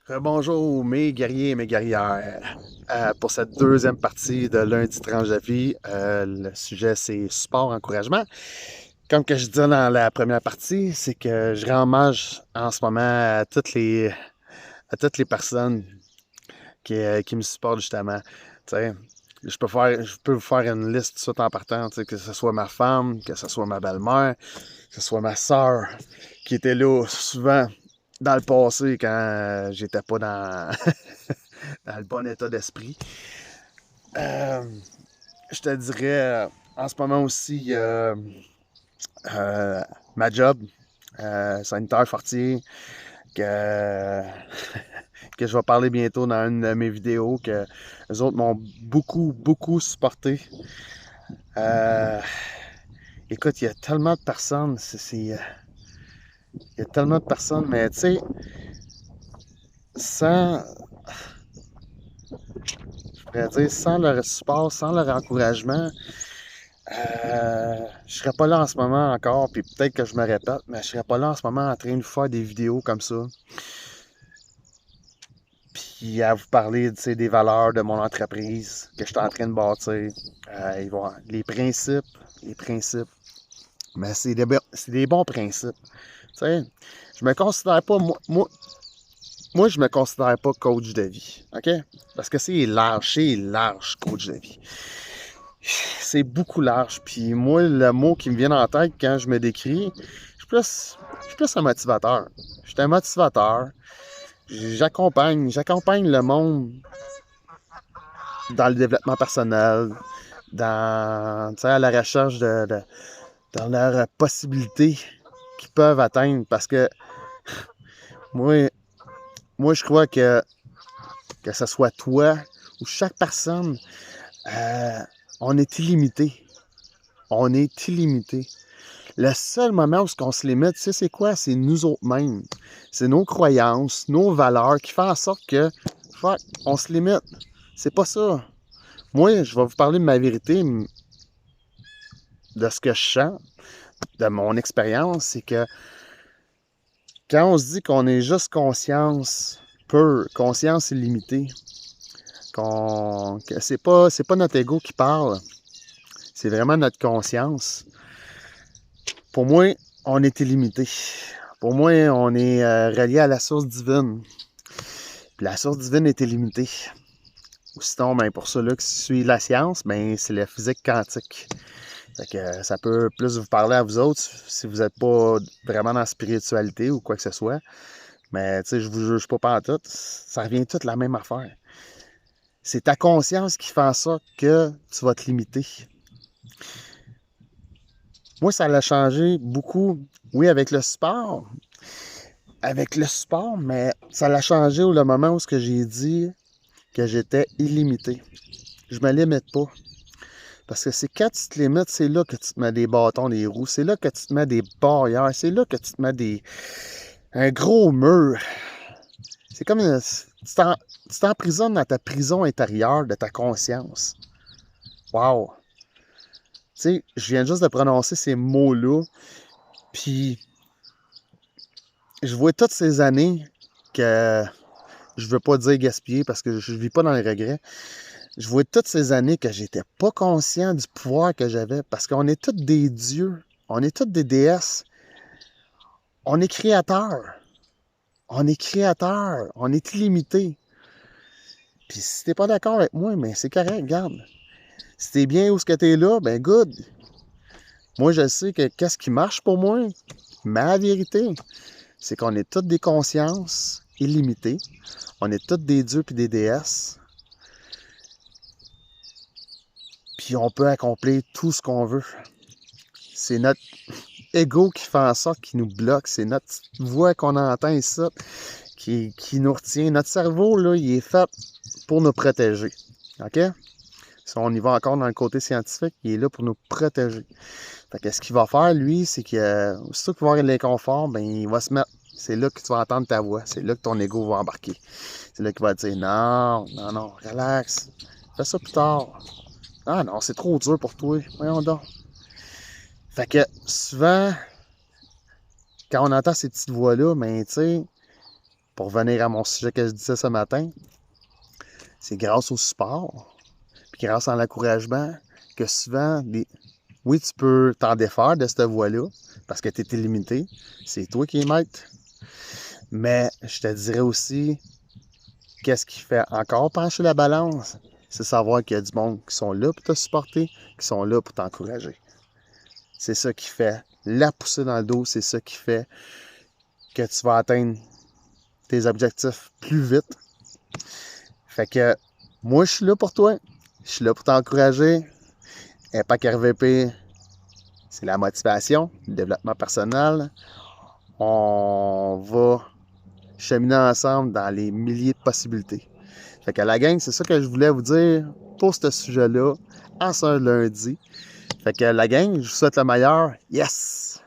Bonjour mes guerriers et mes guerrières. Pour cette deuxième partie de Lundi tranche de vie, le sujet c'est support, encouragement. Comme que je disais dans la première partie, c'est que je rends hommage en ce moment à toutes les personnes qui me supportent justement. Tu sais, je peux vous faire une liste tout de suite en partant, tu sais, que ce soit ma femme, que ce soit ma belle-mère, que ce soit ma soeur, qui était là souvent dans le passé quand j'étais pas dans, dans le bon état d'esprit. Euh, je te dirais, en ce moment aussi, euh, ma job, sanitaire fortier, que, que je vais parler bientôt dans une de mes vidéos, que les autres m'ont beaucoup, beaucoup supporté. Euh, écoute, il y a tellement de personnes, il y a tellement de personnes, mais tu sais, sans, je pourrais dire, sans leur support, sans leur encouragement, je serais pas là en ce moment encore, puis peut-être que je me répète, mais je serais pas là en ce moment en train de faire des vidéos comme ça, puis à vous parler, tu sais, des valeurs de mon entreprise que je suis en train de bâtir. Les principes, mais c'est des bons principes. Tu sais, je me considère pas, moi, je me considère pas coach de vie, OK? Parce que c'est large, coach de vie. C'est beaucoup large. Puis moi, le mot qui me vient en tête quand je me décris, je suis plus un motivateur. Je suis un motivateur. J'accompagne le monde dans le développement personnel, tu sais, à la recherche dans leurs possibilités qu'ils peuvent atteindre. Parce que moi, moi je crois que ce soit toi ou chaque personne, euh, on est illimité. On est illimité. Le seul moment où on se limite, tu sais, c'est quoi? C'est nous autres mêmes. C'est nos croyances, nos valeurs qui font en sorte que, fuck, on se limite. C'est pas ça. Moi, je vais vous parler de ma vérité, de ce que je sens, de mon expérience, c'est que quand on se dit qu'on est juste conscience pure, conscience illimitée, que c'est pas notre ego qui parle, c'est vraiment notre conscience. Pour moi, on est illimité. Pour moi, on est relié à la source divine. Puis la source divine est illimitée. Ou sinon, ben, pour ceux-là qui suivent la science, ben, c'est la physique quantique. Fait que ça peut plus vous parler à vous autres si vous n'êtes pas vraiment dans la spiritualité ou quoi que ce soit. Mais tu sais, je vous juge pas pantoute. Ça revient toute la même affaire. C'est ta conscience qui fait en sorte que tu vas te limiter. Moi, ça l'a changé beaucoup. Oui, avec le sport. Avec le sport, mais ça l'a changé au le moment où j'ai dit que j'étais illimité. Je me limite pas. Parce que c'est quand tu te limites, c'est là que tu te mets des bâtons, des roues. C'est là que tu te mets des barrières. C'est là que tu te mets un gros mur. C'est comme tu t'emprisonnes dans ta prison intérieure de ta conscience. Wow! Tu sais, je viens juste de prononcer ces mots-là, puis je vois toutes ces années que je veux pas dire gaspiller parce que je vis pas dans les regrets. Je vois toutes ces années que j'étais pas conscient du pouvoir que j'avais parce qu'on est tous des dieux, on est tous des déesses, on est créateurs, on est illimité. Puis si t'es pas d'accord avec moi, mais c'est correct, regarde. Si t'es bien où ce que t'es là, ben good. Moi, je sais que qu'est-ce qui marche pour moi, ma vérité, c'est qu'on est toutes des consciences illimitées. On est toutes des dieux puis des déesses. Puis on peut accomplir tout ce qu'on veut. C'est notre ego qui fait en sorte qu'il nous bloque. C'est notre voix qu'on entend ici qui nous retient. Notre cerveau, là, il est fait pour nous protéger. OK? Si on y va encore dans le côté scientifique, il est là pour nous protéger. Fait que ce qu'il va faire, lui, c'est que aussitôt qu'il va avoir de l'inconfort, ben, il va se mettre. C'est là que tu vas entendre ta voix. C'est là que ton ego va embarquer. C'est là qu'il va te dire non, non, non, relax. Fais ça plus tard. Ah non, c'est trop dur pour toi. Voyons donc. Fait que souvent, quand on entend ces petites voix-là, ben, tu sais, pour revenir à mon sujet que je disais ce matin, c'est grâce au sport, puis grâce à l'encouragement, que souvent, oui, tu peux t'en défaire de cette voie-là, parce que tu es limité. C'est toi qui es maître. Mais je te dirais aussi, qu'est-ce qui fait encore pencher la balance? C'est savoir qu'il y a du monde qui sont là pour te supporter, qui sont là pour t'encourager. C'est ça qui fait la poussée dans le dos, c'est ça qui fait que tu vas atteindre tes objectifs plus vite. Fait que moi, je suis là pour toi. Je suis là pour t'encourager. Impact RVP, c'est la motivation, le développement personnel. On va cheminer ensemble dans les milliers de possibilités. Fait que la gang, c'est ça que je voulais vous dire pour ce sujet-là, en ce lundi. Fait que la gang, je vous souhaite le meilleur. Yes!